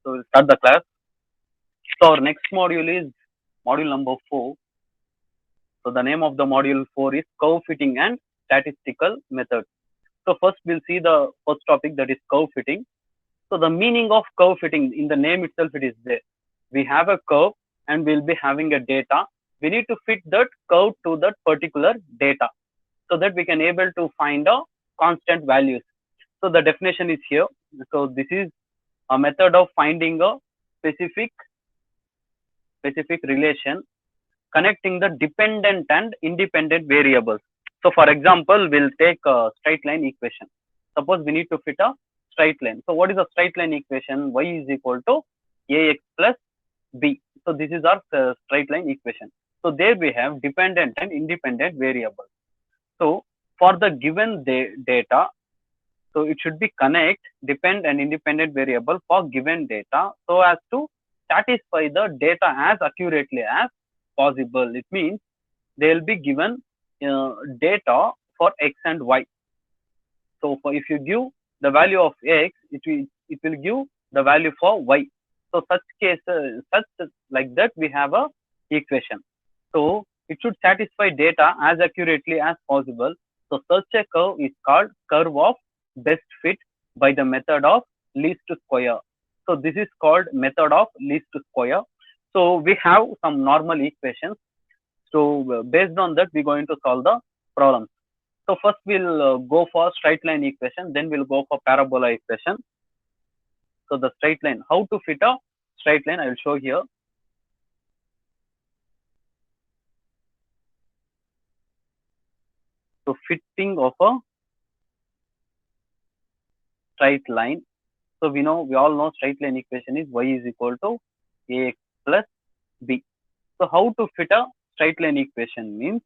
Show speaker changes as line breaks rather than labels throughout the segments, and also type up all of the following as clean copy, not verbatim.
So we'll start the class. So our next module is module number 4. So the name of the module 4 is curve fitting and statistical methods. So first we'll see the first topic, that is curve fitting. So the meaning of curve fitting, in the name itself it is there. We have a curve and we'll be having a data. We need to fit that curve to that particular data so that we can able to find a constant values. So the definition is here. So this is a method of finding a specific relation connecting the dependent and independent variables. So for example, we'll take a straight line equation. Suppose we need to fit a straight line. So what is a straight line equation? Y is equal to ax plus b. So this is our straight line equation. So there we have dependent and independent variables. So for the given data, so it should be connect depend and independent variable for given data so as to satisfy the data as accurately as possible. It means they will be given data for x and y. So if you give the value of x, it will give the value for y. So such cases, such like that, we have a equation. So it should satisfy data as accurately as possible. So such a curve is called curve of best fit by the method of least square. So this is called method of least square. So we have some normal equations. So based on that, we're going to solve the problems. So first we'll go for straight line equation, then we'll go for parabola equation. So the straight line, how to fit a straight line, I will show here. So fitting of a straight line. So we all know straight line equation is y is equal to ax plus b. So how to fit a straight line equation means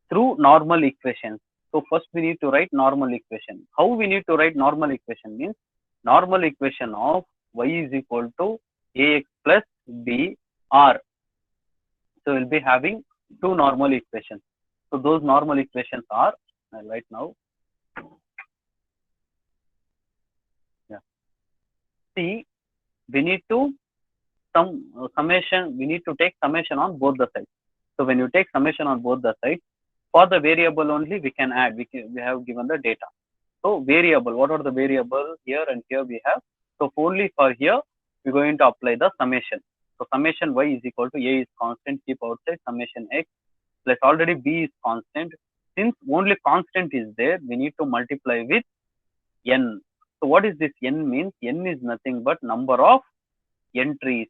through normal equations. So first we need to write normal equation. How we need to write normal equation means normal equation of y is equal to ax plus b r. So we'll be having two normal equations. So those normal equations are, I'll write now. Yeah. See, we need to summation. We need to take summation on both the sides. So when you take summation on both the sides, for the variable only we can add. We have given the data. So variable, what are the variable here and here we have. So only for here we're going to apply the summation. So summation y is equal to a is constant, keep outside, summation x plus already b is constant. Since only constant is there, we need to multiply with n. So what is this n means? N is nothing but number of entries.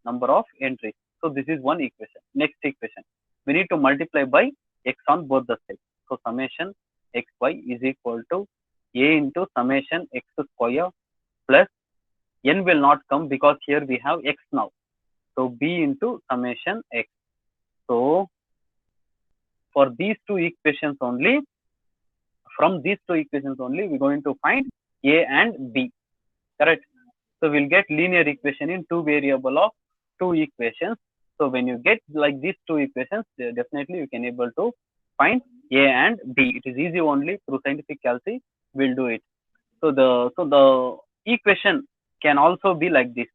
Number of entries. So this is one equation. Next equation, we need to multiply by x on both the sides. So summation xy is equal to a into summation x square plus n will not come because here we have x now. So b into summation x. So for these two equations only, from these two equations only, we're going to find a and b. Correct? So we'll get linear equation in two variable of two equations. So when you get like these two equations, definitely you can able to find a and b. It is easy only through scientific calculus we'll do it. So the equation can also be like this.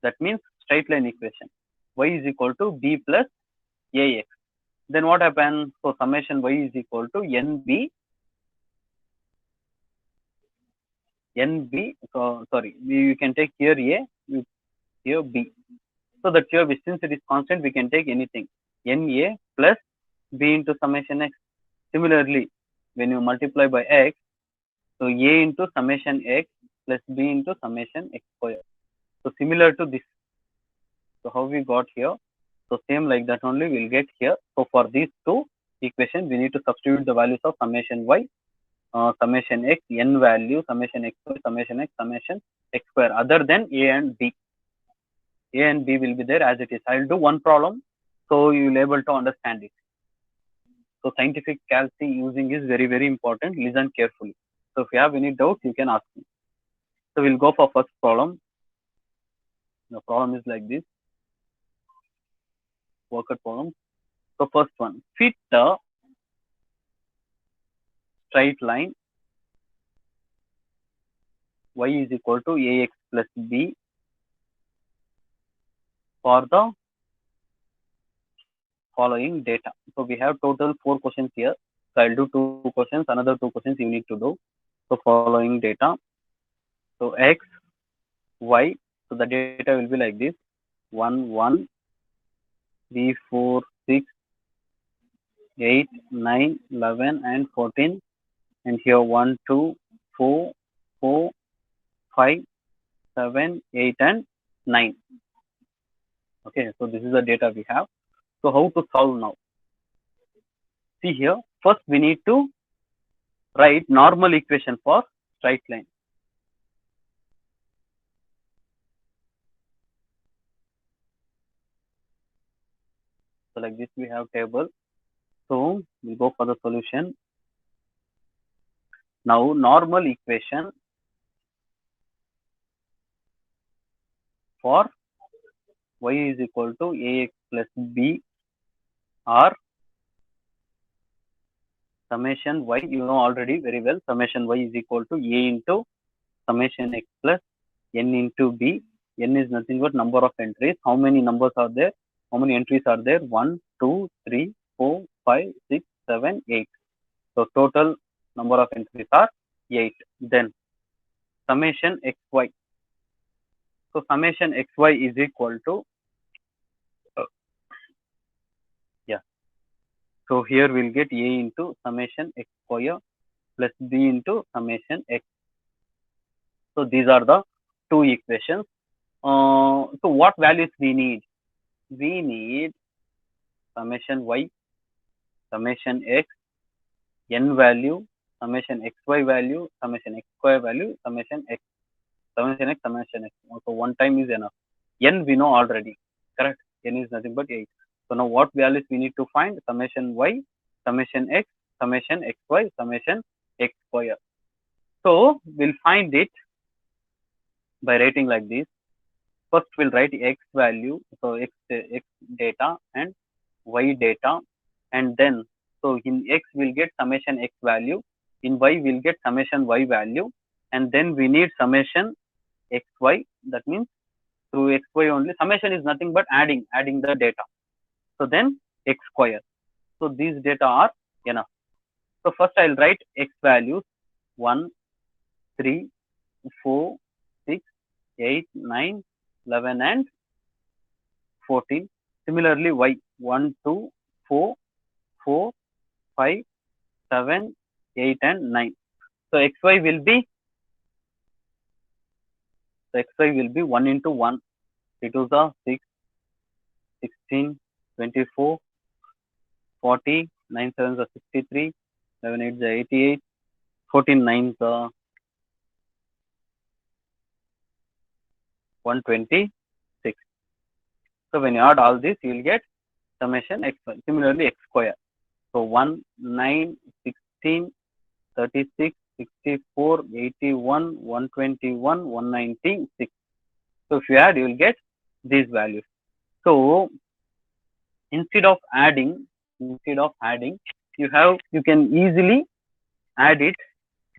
That means straight line equation. Y is equal to b plus ax. Then what happens? So summation y is equal to nb. So sorry, you can take here a, here b. So that here, since it is constant, we can take anything. Na plus b into summation x. Similarly, when you multiply by x, so a into summation x plus b into summation x square. So similar to this. So how we got here? So same like that only we'll get here. So for these two equations, we need to substitute the values of summation y, summation x, n value, summation x, summation x, summation x square, other than a and b. A and b will be there as it is. I will do one problem so you will able to understand it. So scientific calculus using is very, very important. Listen carefully. So if you have any doubts, you can ask me. So we'll go for first problem. The problem is like this. Workout problem. So first one, fit the straight line y is equal to ax plus b for the following data. So we have total 4 questions here. So I'll do 2 questions, another 2 questions you need to do. So following data. So x, y. So the data will be like this: 1, 1, 3, 4, 6, 8, 9, 11, and 14. And here 1, 2, 4, 4, 5, 7, 8, and 9. Okay, so this is the data we have. So how to solve now? See here, first we need to write normal equation for straight line. So like this we have table. So we'll go for the solution. Now normal equation for y is equal to ax plus b or summation y, you know already very well, summation y is equal to a into summation x plus n into b. N is nothing but number of entries. How many numbers are there? How many entries are there? 1, 2, 3, 4, 5, 6, 7, 8. So total number of entries are 8. Then summation xy. So summation xy is equal to yeah. So here we'll get a into summation x square plus b into summation x. So these are the two equations. So what values we need? We need summation y, summation x, n value, summation xy value, summation x square value, summation x, summation x, summation x. So one time is enough. N we know already, correct? N is nothing but 8. So now what values we need to find? Summation y, summation x, summation xy, summation x square. So we'll find it by writing like this. First we'll write x value, so x data and y data, and then so in x we'll get summation x value, in y we'll get summation y value, and then we need summation xy. That means through xy only, summation is nothing but adding the data. So then x square. So these data are enough. So first I'll write x values 1, 3, 4, 6, 8, 9, 11, and 14. Similarly, y 1, 2, 4, 4, 5, 7, 8, and 9. So xy will be 1 into 1. 3 2s are 6, 16, 24, 40, 9 7s are 63, 11 8s are 88, 14 9s are 126. So when you add all this, you will get summation xy. Similarly, x square. So 1, 9, 16, 36, 64, 81, 121, 196. So if you add, you will get these values. So instead of adding, you can easily add it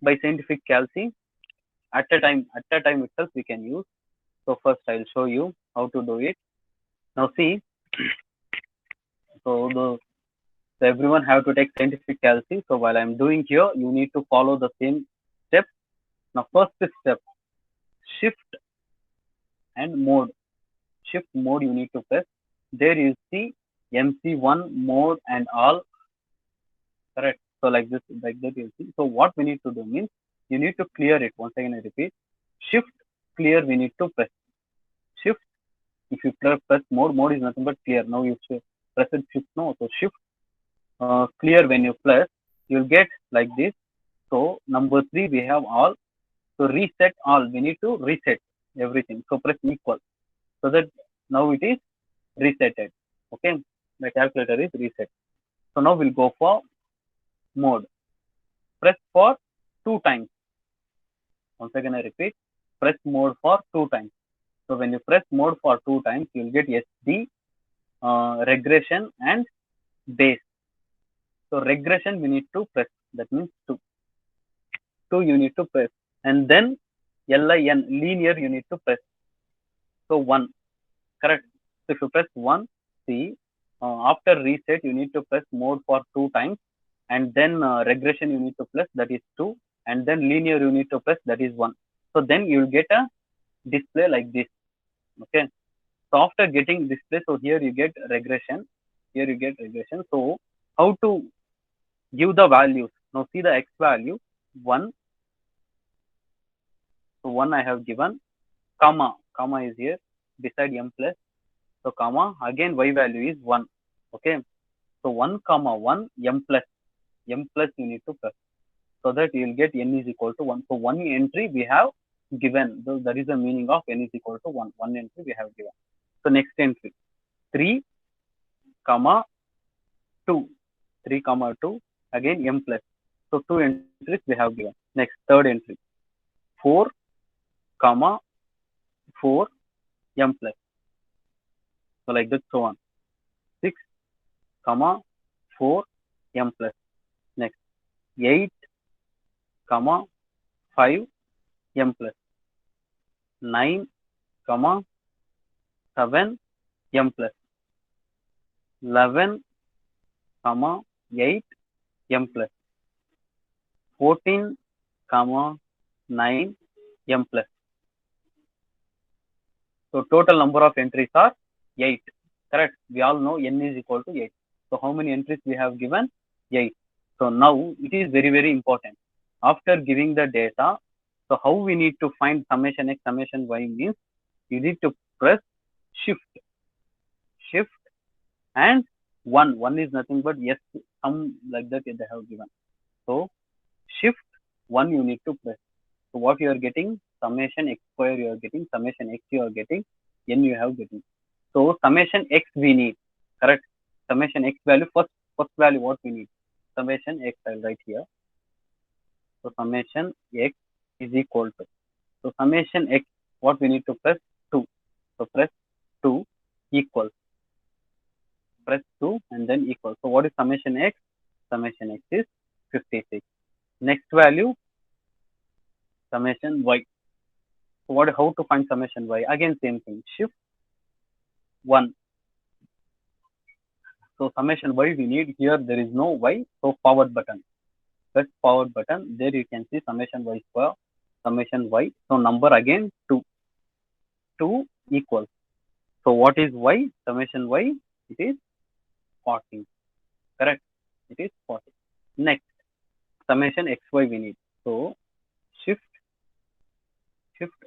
by scientific calculus. At a time itself we can use. So first I'll show you how to do it. Now see, so everyone have to take scientific calculus. So while I'm doing here, you need to follow the same steps. Now first step, shift and mode. Shift mode you need to press. There you see MC1 mode and all. Correct. So like this, like that you see. So what we need to do means you need to clear it. Once again I repeat. Shift clear we need to press. Shift. If you press mode is nothing but clear. Now you press it shift no. So shift clear when you press, you'll get like this. So number 3 we have all. So reset all. We need to reset everything. So press equal. So that now it is resetted. Okay. The calculator is reset. So now we'll go for mode. Press for 2 times. Once again I repeat. Press mode for 2 times. So when you press mode for 2 times, you'll get SD, regression, and base. So regression we need to press. That means 2. 2 you need to press. And then LIN, linear, you need to press. So 1, correct. So if you press 1, see, after reset, you need to press mode for 2 times, and then regression you need to press, that is 2, and then linear you need to press, that is 1. So then you will get a display like this. Okay. So after getting display, so here you get regression. Here you get regression. So how to give the values? Now see the x value 1. So 1 I have given, comma is here beside m plus. So comma again y value is 1. Okay. So 1 comma 1 m plus you need to press, so that you will get n is equal to 1. So one entry we have given. So that is the meaning of n is equal to 1. One entry we have given. So next entry 3 comma 2. 3 comma 2 again m plus. So two entries we have given. Next third entry 4 comma 4 m plus. So like that, so on. 6 comma 4 m plus. Next 8 comma 5 m plus. 9 comma 7 m plus. 11 comma 8 m plus. 14 comma 9 m plus. So total number of entries are 8. Correct. We all know n is equal to 8. So how many entries we have given? 8. So now it is very, very important. After giving the data, so how we need to find summation x, summation y means you need to press shift and 1. 1 is nothing but yes, sum like that they have given. So shift 1 you need to press. So what you are getting? Summation x square you are getting, summation x you are getting, n you have getting. So summation x we need, correct? Summation x value, first value what we need? Summation x, I'll write here. So summation x is equal to, so summation x, what we need to press? 2. So press 2 equals, press 2 and then equals. So what is summation x? Summation x is 56. Next value, summation y. So what, how to find summation y? Again same thing, shift 1. So summation y we need, here there is no y, so forward button. Press forward button, there you can see summation y square, summation y. So number again 2. 2 equals. So what is y? Summation y, it is 40. Correct? It is 40. Next, summation xy we need. So shift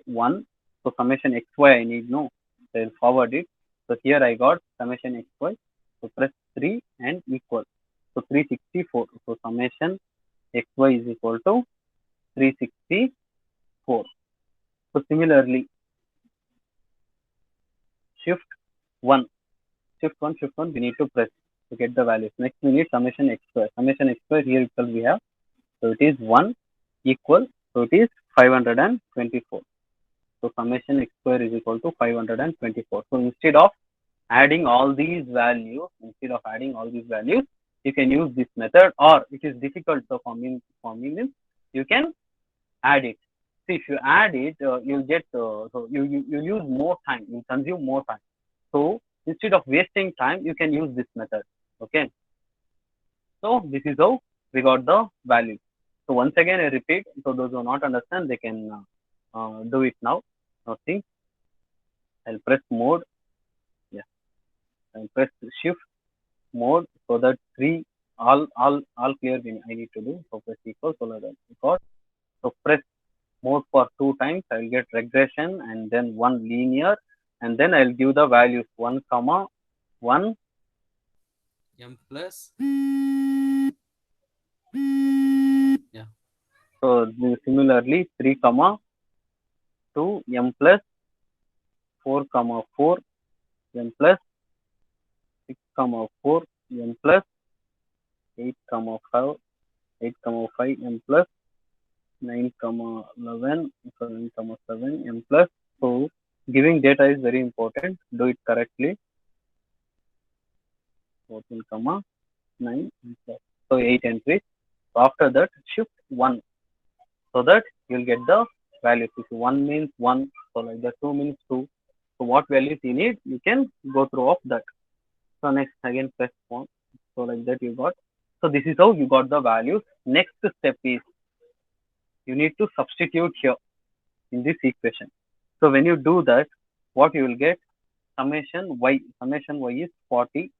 1. So summation xy I need, no. So I'll forward it. So here I got summation xy. So press 3 and equal. So 364. So summation xy is equal to 364. So similarly, shift 1, shift 1, we need to press to get the values. Next we need summation x square. Summation x square here itself we have. So it is 1 equal. So it is 524. So summation x square is equal to 524. So instead of adding all these values, you can use this method, or it is difficult. So for me means you can add it. See, if you add it, you'll get, so you use more time, you consume more time. So instead of wasting time, you can use this method. Okay. So this is how we got the value. So once again, I repeat. So those who not understand, they can do it now. Now see, I'll press mode. Yeah, I'll press shift mode, so that three all clear I need to do. So press equal, so that record. So press mode for 2 times. I will get regression and then 1 linear, and then I'll give the values 1 comma 1
M plus. Yeah.
So similarly 3 comma 2 m plus 4 comma 4 m plus 6 comma 4 m plus 8 comma 5 m plus 9 comma 11 7 comma 7 m plus. So giving data is very important. Do it correctly. 14 comma 9 m plus. So 8 entries. So after that shift 1, so that you'll get the values. If 1 means 1, so like that 2 means 2. So what values you need, you can go through of that. So next again press 1. So like that you got. So this is how you got the values. Next step is you need to substitute here in this equation. So when you do that, what you will get, summation y is 40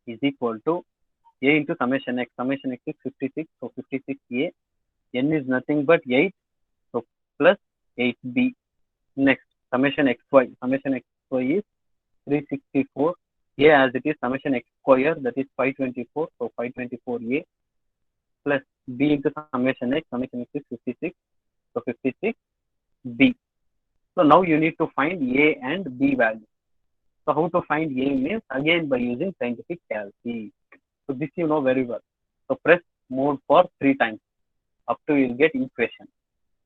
is equal to a into summation x is 56, so 56a, n is nothing but 8, so plus 8b. Next, summation xy is 364, a as it is summation x square, that is 524, so 524a, plus b into summation x is 56, so 56b. So now you need to find a and b value. So how to find a means again by using scientific calculus. So this you know very well. So press mode for 3 times up to you will get equation.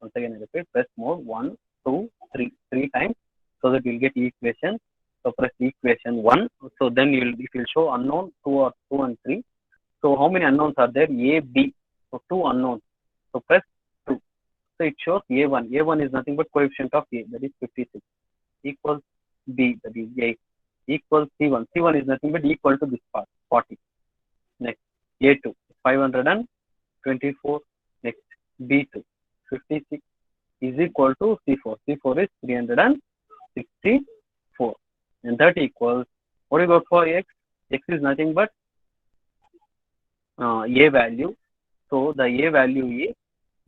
Once again I repeat, press mode 1, 2, 3, 3 times so that you will get equation. So press equation 1. So then it will show unknown 2 and 3. So how many unknowns are there? A, B. So 2 unknowns. So press 2. So it shows A1. A1 is nothing but coefficient of A, that is 56, equals B, that is 8, equals C1. C1 is nothing but equal to this part, 40. Next, A2, 524. Next, B2, 56 is equal to C4. C4 is 364. And that equals, what do you got for X? X is nothing but A value. So the A value is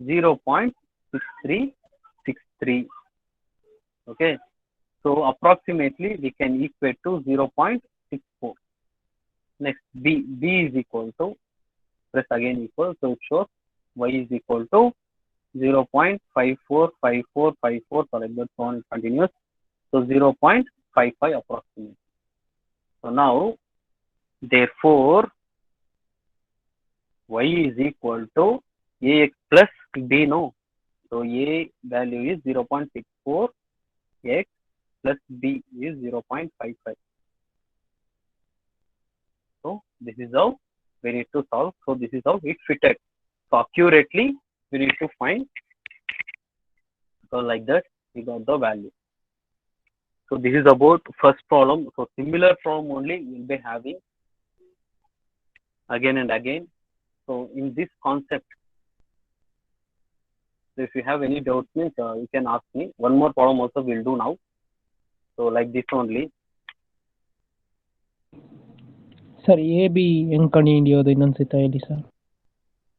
0.6363. Okay. So approximately we can equate to 0.64. Next, B is equal to, press again equal, so it shows y is equal to 0.545454, so like that one continues. So 0.55 approximately. So now, therefore, y is equal to ax plus b, no. So a value is 0.64, x plus b is 0.55. So this is how we need to solve. So this is how it fitted. So accurately we need to find. So like that we got the value. So this is about first problem. So similar problem only we will be having again and again. So in this concept, so if you have any doubts, means you can ask me. One more problem also we'll do now. So like this only.
Sir A B ಹೆಂಗೆ ಕಂಡು ಹಿಡಿಯೋದು ಇನ್ನೊಂದ್ಸತ ಹೇಳಿ sir.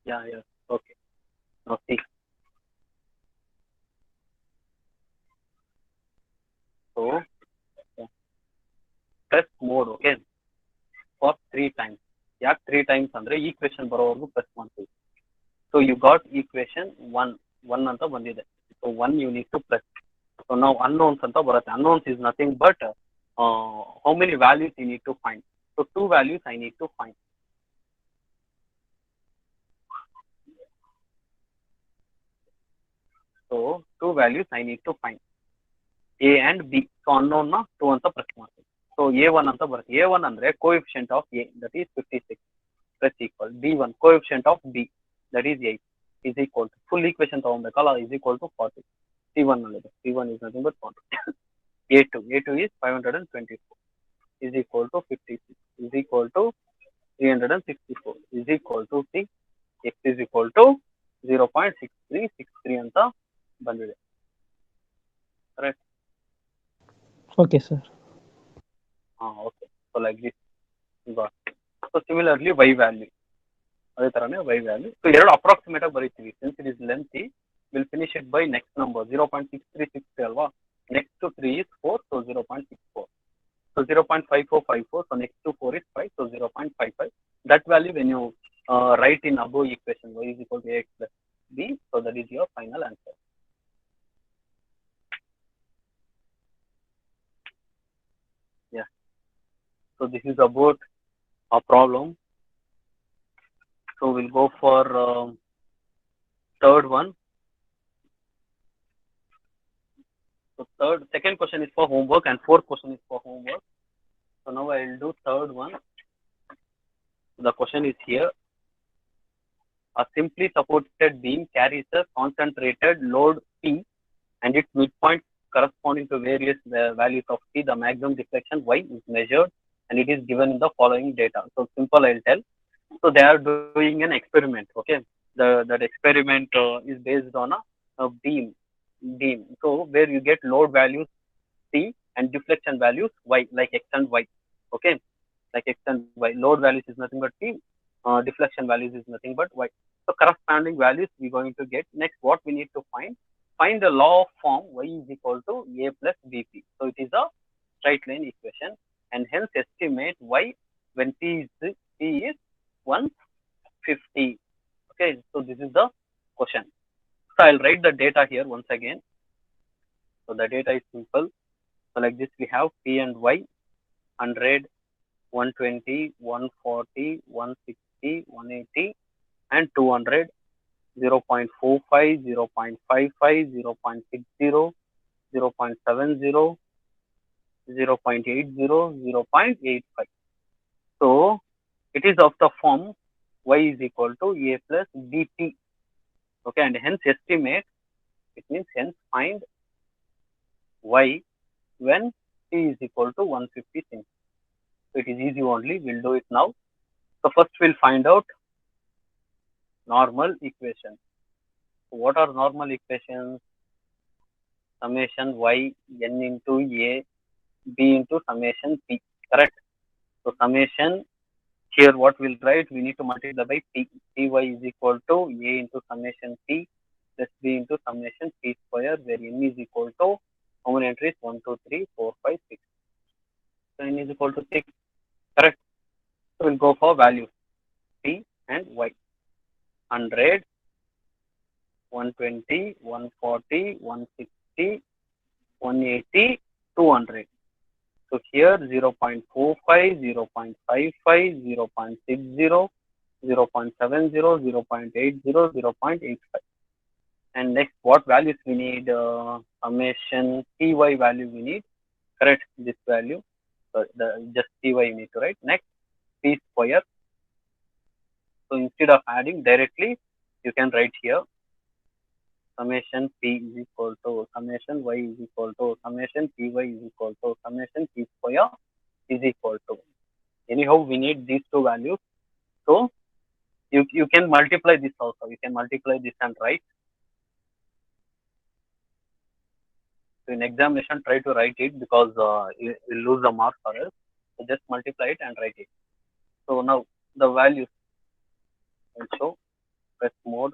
Yeah. Okay. Okay. So press mode, okay, for 3 times. Yeah, 3 times andre equation ಬರೋವರೆಗೂ press ಮಾಡ್ತೀವಿ. So you got equation 1 ಅಂತ ಬಂದಿದೆ. So 1 you need to press. So now unknowns ಅಂತ ಬರುತ್ತೆ. Unknowns is nothing but how many values you need to find. So 2 values I need to find. So 2 values I need to find. A and B. So unknown na 2 ಅಂತ press ಮಾಡ್ತೀವಿ. So A1 ಅಂತ ಬರುತ್ತೆ. A1 ಅಂದ್ರೆ coefficient of A, that is 56. Press equal. B1 coefficient of B, that is 8, is equal to full equation ತಗೊಬೇಕಲ್ಲ, is equal to 40. C1 ನಲ್ಲಿದೆ. C1 is nothing but 40. A2 is 524 is equal to 56 is equal to 364 is equal to C. X is equal to 0.6363 ಅಂತ ಬಂದಿದೆ. Correct?
Okay sir.
Okay. So like this you got. So similarly y value ಅದೇ ತರನೇ y value. So ಎರಡು approximate ಆಗಿ ಬರೀತೀವಿ. Since it is lengthy, we'll finish it by next number 0.6363 ಅಲ್ವಾ. Next to 3 is 4, so 0.64. So 0.5454. So next to 4 is 5, so 0.55. That value when you write in above equation y is equal to ax plus b, so that is your final answer. Yeah. So this is about a problem. So we'll go for third one. So second question is for homework and fourth question is for homework. So now I will do third one. The question is here. A simply supported beam carries a concentrated load P and its midpoint corresponding to various values of T. The maximum deflection Y is measured and it is given in the following data. So simple, I'll tell. So they are doing an experiment. Okay, that experiment is based on a beam. So where you get load values T and deflection values Y, like X and Y. Okay, like X and Y. Load values is nothing but T. Deflection values is nothing but Y. So corresponding values we're going to get. Next, what we need to find the law of form Y is equal to A plus BP. So it is a straight line equation, and hence estimate Y when P is 150. Okay, so this is the question. So I'll write the data here once again. So the data is simple. So like this, we have P and Y, 100, 120, 140, 160, 180, and 200, 0.45, 0.55, 0.60, 0.70, 0.80, 0.85. So it is of the form Y is equal to A plus BP. Okay, and hence estimate, it means hence find Y when T is equal to 150 cm. So it is easy only, we'll do it now. So first we'll find out normal equation. So what are normal equations? Summation Y n into A B into summation P, correct? So summation, here what we'll write, we need to multiply by P. Py is equal to A into summation P plus B into summation P square, where n is equal to, how many entries? 1, 2, 3, 4, 5, 6. So n is equal to 6, correct? So we'll go for values P and Y. 100, 120, 140, 160, 180, 200. So here 0.45, 0.55, 0.60, 0.70, 0.80, 0.85. And next, what values we need? Summation Py value we need. Correct, this value. So just Py you need to write. Next, P square. So instead of adding directly, you can write here summation P is equal to summation Y is equal to summation Py is equal to summation P square is equal to. Anyhow, we need these two values. So you can multiply this also. You can multiply this and write. So in examination, try to write it, because you lose the marks for us. So just multiply it and write it. So now the values will show. Press mode.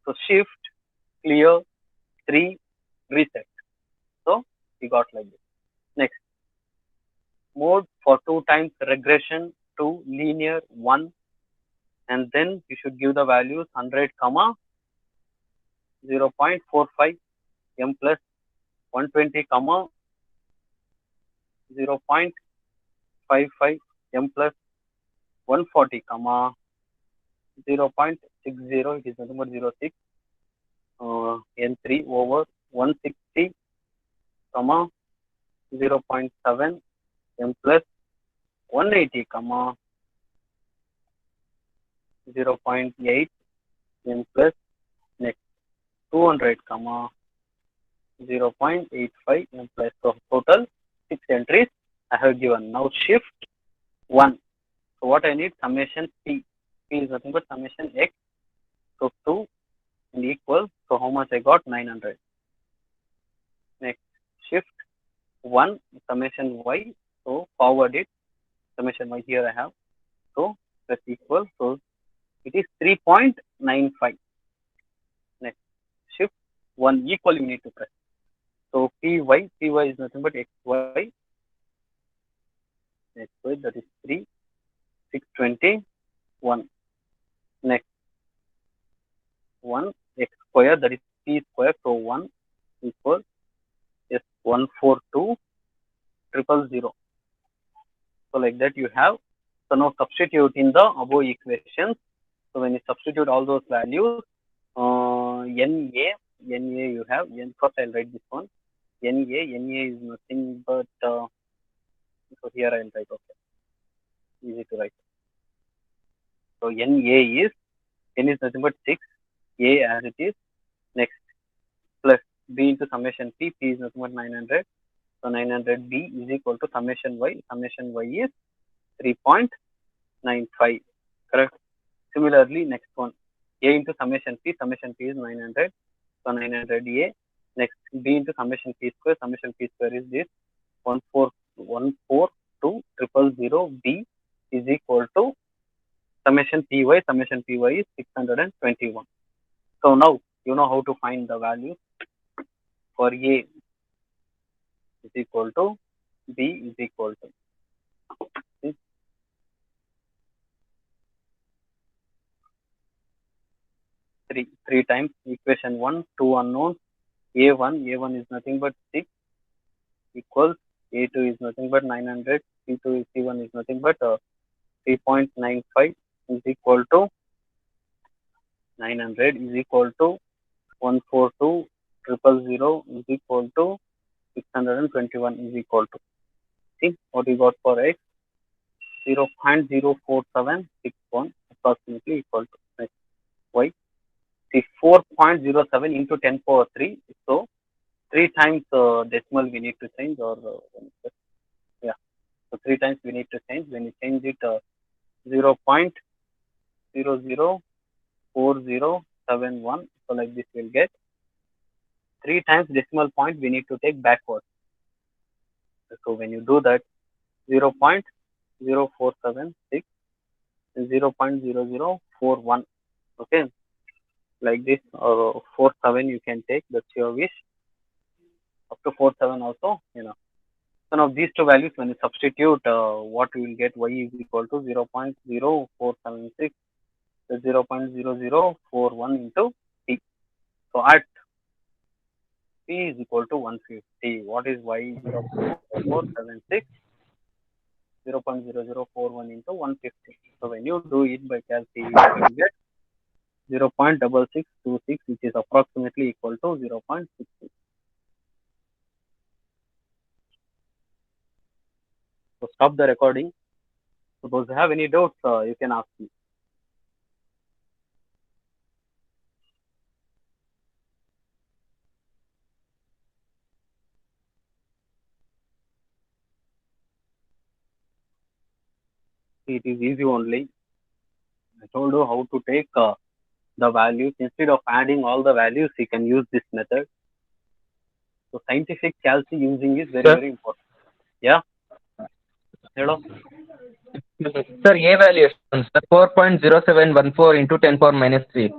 So shift, clear, 3, reset. So we got like this. Next, mode for 2 times regression, 2 linear, 1, and then you should give the values 100, 0.45 m plus 120, 0.55 m plus 140, 0.60, it is nothing but 0.6 n3 over 160, 0.7 m plus 180, 0.8 m plus next 200, 0.85 m plus. So total 6 entries I have given. Now shift 1. So what I need? Summation P. P is nothing but summation X. So 2 and equal. So how much I got? 900. Next, shift 1, summation Y. So forward it. Summation Y here I have. So plus equal. So it is 3.95. Next, shift 1 equal, you need to press. So Py is nothing but XY. XY, that is 3, 620, 1. Next, 1 X square, that is P square. So 1 equal S142 000. So like that you have. So now substitute in the above equations. So when you substitute all those values, NA you have, first I'll write this one. NA is nothing but, so here I'll write, okay, easy to write. So NA is nothing but 6, A as it is, next, plus B into summation P is nothing but 900. So 900B is equal to summation Y is 3.95, correct? Similarly, next one, A into summation P is 900, so 900A, next B into summation P square is this 1414200B is equal to summation Py is 621. So now you know how to find the value for A is equal to B is equal to, see, 3 times equation 1, 2 unknowns, A1 is nothing but 6 equals, A2 is nothing but 900, C1 is nothing but 3.95 is equal to 900 is equal to 142,000 is equal to 621 is equal to, see what we got for X, 0.04761 approximately equal to, next, Y, see 4.07 into 10 power 3, so 3 times decimal we need to change, or yeah, so 3 times we need to change. When you change it 0.004071, so like this we'll get 3 times decimal point we need to take backward. So when you do that, 0.0476 is 0.0041, okay, like this, or 47 you can take, that's your wish, up to 47 also, you know. So now these two values, when you substitute, what we will get, Y is equal to 0.0476, so 0.0041 into T. So at P is equal to 150. What is Y? 0.0476, 0.0041 into 150. So when you do it by calculation, you will get 0.6626, which is approximately equal to 0.66. So stop the recording. Suppose you have any doubts, you can ask me. It is easy only. I told you how to take the values. Instead of adding all the values, you can use this method. So scientific calci using is very,
Sir?
very important. Yeah. Hello.
Sir, A value ಎಷ್ಟು sir? 4.0714 into 10 power minus 3.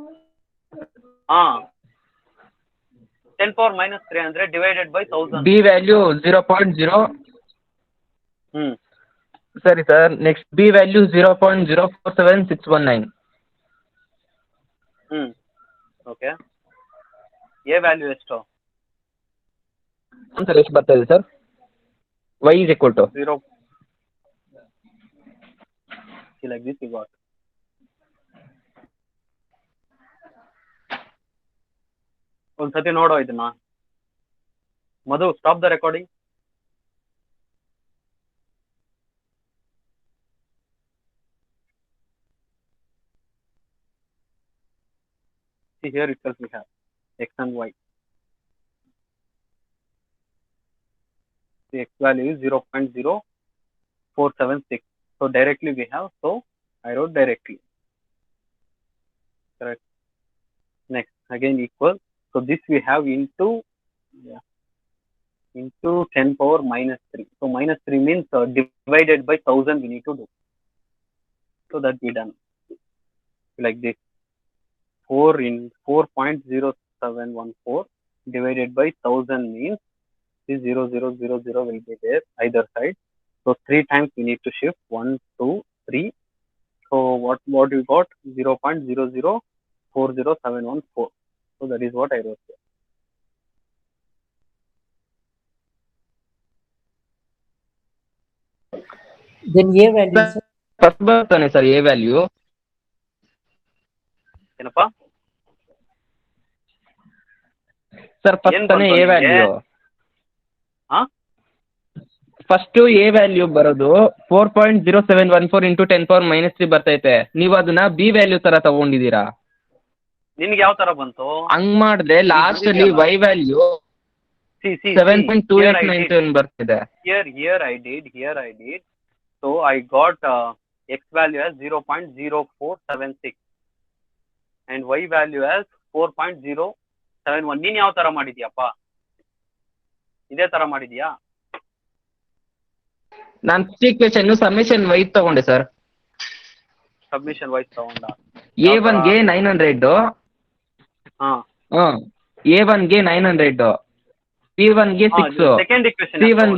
10 power minus 300 divided by 1000.
B value 0.0. Sorry sir, next B value 0.047619.
Okay. A value ಎಷ್ಟು?
Sir ಎಷ್ಟು ಬರ್ತಾ ಇದೆ sir? Y is equal to
0. See, like this you got. ಒಂದ್ಸತಿ ನೋಡೋ ಇದನ್ನ. ಮಧು, stop the recording. See, here itself we have X and Y. The X value is 0.0476. So directly we have, so I wrote directly. Correct. Next, again equal. So this we have into 10 power minus 3. So minus 3 means divided by 1000 we need to do. So that we done. Like this. 4.0714 divided by 1000 means this 0000 will be there either side. So 3 times we need to shift 1, 2, 3. So what we got? 0.00407114. So that is what I wrote here.
Then A value, sir.
First ಬರ್ತಾನೆ sir A value.
ಏನಪ್ಪ
sir first ತಾನೆ A value. First A value ಬರೋದು 4.0714 into 10⁻³ ಬರ್ತೈತೆ. ನೀವು ಅದನ್ನ B value ತರ ತಗೊಂಡಿದ್ದೀರಾ.
ನಿನ್ಗೆ ಯಾವ ತರ ಬಂತು?
ಹಂಗ್ ಮಾಡಿದ್ರೆ ಲಾಸ್ಟ್ ಅಲ್ಲಿ ವೈ ವ್ಯಾಲ್ಯೂ 7.2897 ಬರ್ತಿದೆ.
Here I did. So I got x value as 0.0476 and y value as 4.071. ನೀನ್ ಯಾವ ತರ ಮಾಡಿದ್ಯಪ್ಪ? ಇದೇ ತರ ಮಾಡಿದ್ಯಾ?
ನಾನು ಇಕ್ವೇಶನ್ ಸಮೇಷನ್ ವೈ ತಗೊಂಡೆ ಸರ್.
ಸಬ್ಮಿಷನ್ ವೈಸ್ ತಗೊಂಡ.
A1 ಗೆ 900, A1 ಗೆ 900, B1 ಗೆ 6,
ಸೆಕೆಂಡ್ ಇಕ್ವೇಶನ್
C1